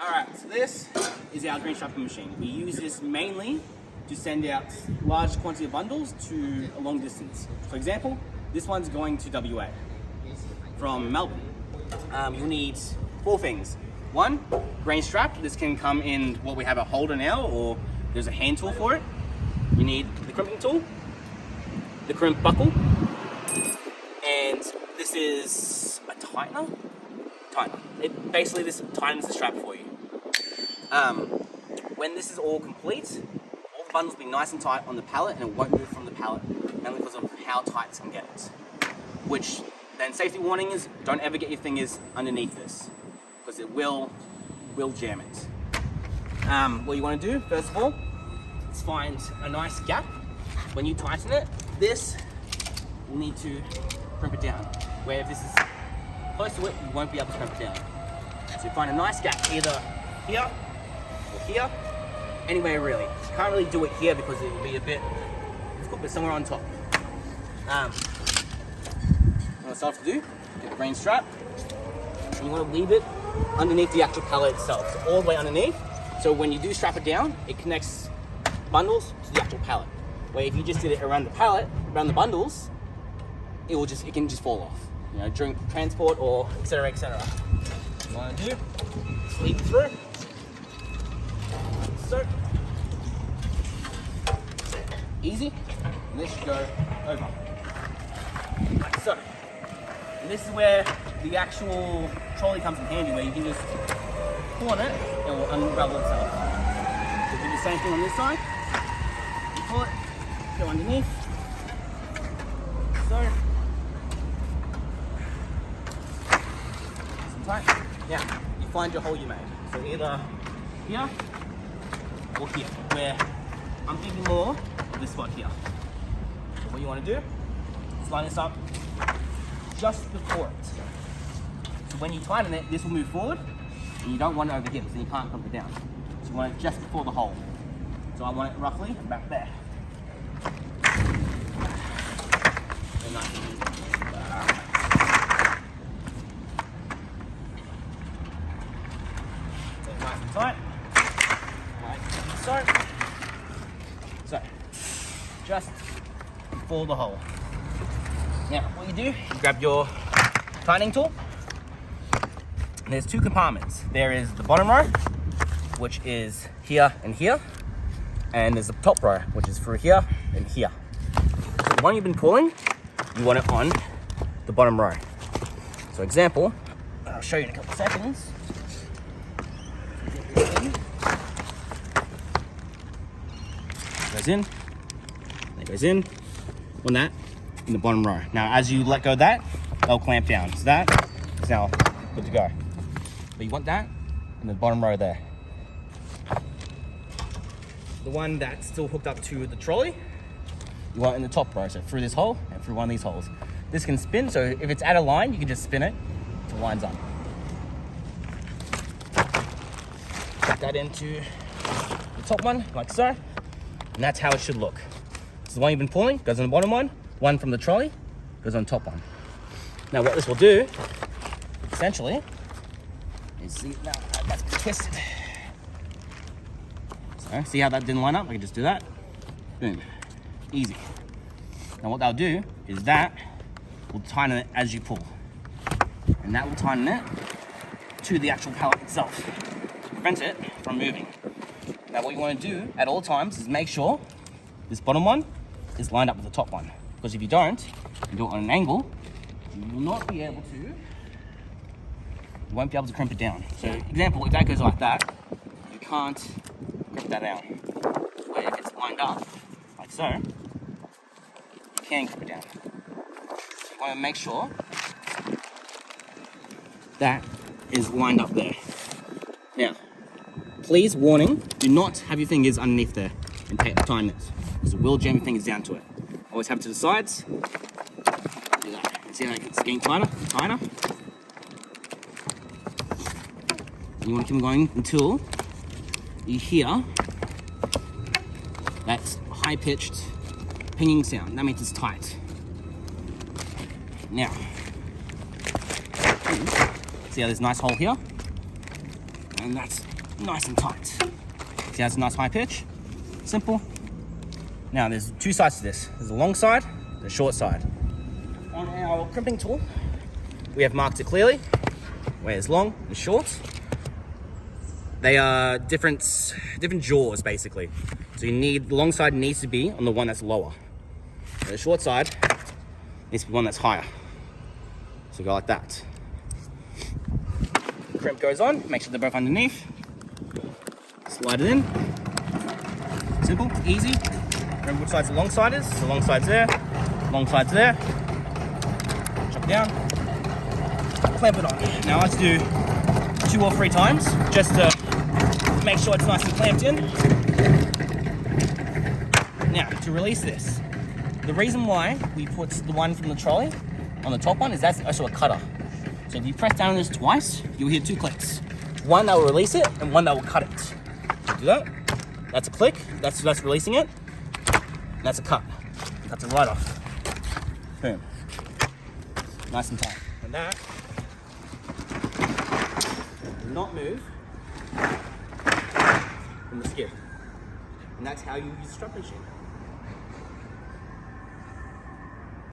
Alright, so this is our green strapping machine. We use this mainly to send out large quantity of bundles to a long distance. For example, this one's going to WA from Melbourne. You'll need 4 things. 1, grain strap. This can come in what we have a holder now, or there's a hand tool for it. You need the crimping tool, the crimp buckle, and this is a tightener. Basically this tightens the strap for you. When this is all complete, all the bundles will be nice and tight on the pallet and it won't move from the pallet, mainly because of how tight this can get it. Which, then safety warning is, don't ever get your fingers underneath this, because it will jam it. What you want to do, first of all, is find a nice gap. When you tighten it, this will need to crimp it down. Where if this is close to it, you won't be able to crimp it down. So you find a nice gap, either here or here, anywhere really. You can't really do it here because it will be a bit difficult, but somewhere on top. What it's to do, get the grain strap, and you want to leave it underneath the actual pallet itself, so all the way underneath. So when you do strap it down, it connects bundles to the actual pallet. Where if you just did it around the pallet, around the bundles, it can just fall off. You know, during transport or etc. etc. What you want to do is leave it through. So easy, and this should go over like so. And this is where the actual trolley comes in handy, where you can just pull on it and it will unravel itself. So do the same thing on this side. You pull it, go underneath. So. Tight. Now, you find your hole you made. So either here or here, where I'm thinking more of this spot here. So what you want to do is line this up just before it. So when you tighten it, this will move forward, and you don't want it over here, so you can't crimp it down. So you want it just before the hole. So I want it roughly about there. And nice and easy. Nice and tight. Like so. So, just before the hole. Now, what you do, you grab your tightening tool. And there's 2 compartments. There is the bottom row, which is here and here. And there's the top row, which is through here and here. So the one you've been pulling, you want it on the bottom row. So example, I'll show you in a couple of seconds. Goes in, that goes in, on that, in the bottom row. Now, as you let go of that, they'll clamp down. So that is now good to go. But you want that in the bottom row there. The one that's still hooked up to the trolley, you want it in the top row, so through this hole and through one of these holes. This can spin, so if it's out of line, you can just spin it until it lines up. Put that into the top one, like so. And that's how it should look. So the one you've been pulling goes on the bottom one from the trolley goes on the top one. Now what this will do, essentially, is see, now that's been twisted. So see how that didn't line up? I can just do that. Boom. Easy. Now what that'll do is that will tighten it as you pull. And that will tighten it to the actual pallet itself to prevent it from moving. Now what you want to do at all times is make sure this bottom one is lined up with the top one. Because if you don't, you do it on an angle, you will not be able to, you won't be able to crimp it down. So example, if that goes like that, you can't crimp that down. But if it's lined up, like so, you can crimp it down. So you want to make sure that is lined up there. Now, please, warning, do not have your fingers underneath there and tighten it, because it will jam your fingers down to it. Always have it to the sides. Do that. See how it's getting tighter? And you want to keep going until you hear that high-pitched pinging sound. That means it's tight. Now, see how there's a nice hole here? And that's nice and tight. See, that's a nice high pitch. Simple. Now, there's two sides to this. There's the long side, the short side. On our crimping tool, we have marked it clearly where it's long and short. They are different jaws, basically. So the long side needs to be on the one that's lower. And the short side needs to be one that's higher. So go like that. Crimp goes on, make sure they're both underneath. Slide it in. Simple, easy. Remember which side's the long side is. The long side's there, long side's there. Chop it down, clamp it on. Now I like to do 2 or 3 times just to make sure it's nice and clamped in. Now, to release this, the reason why we put the one from the trolley on the top one is that's also a cutter. So if you press down on this twice, you'll hear 2 clicks. One that will release it and one that will cut it. Do that. That's a click. That's releasing it. And that's a cut. Cuts it right off. Boom. Nice and tight. And that does not move from the skid. And that's how you use a strap machine.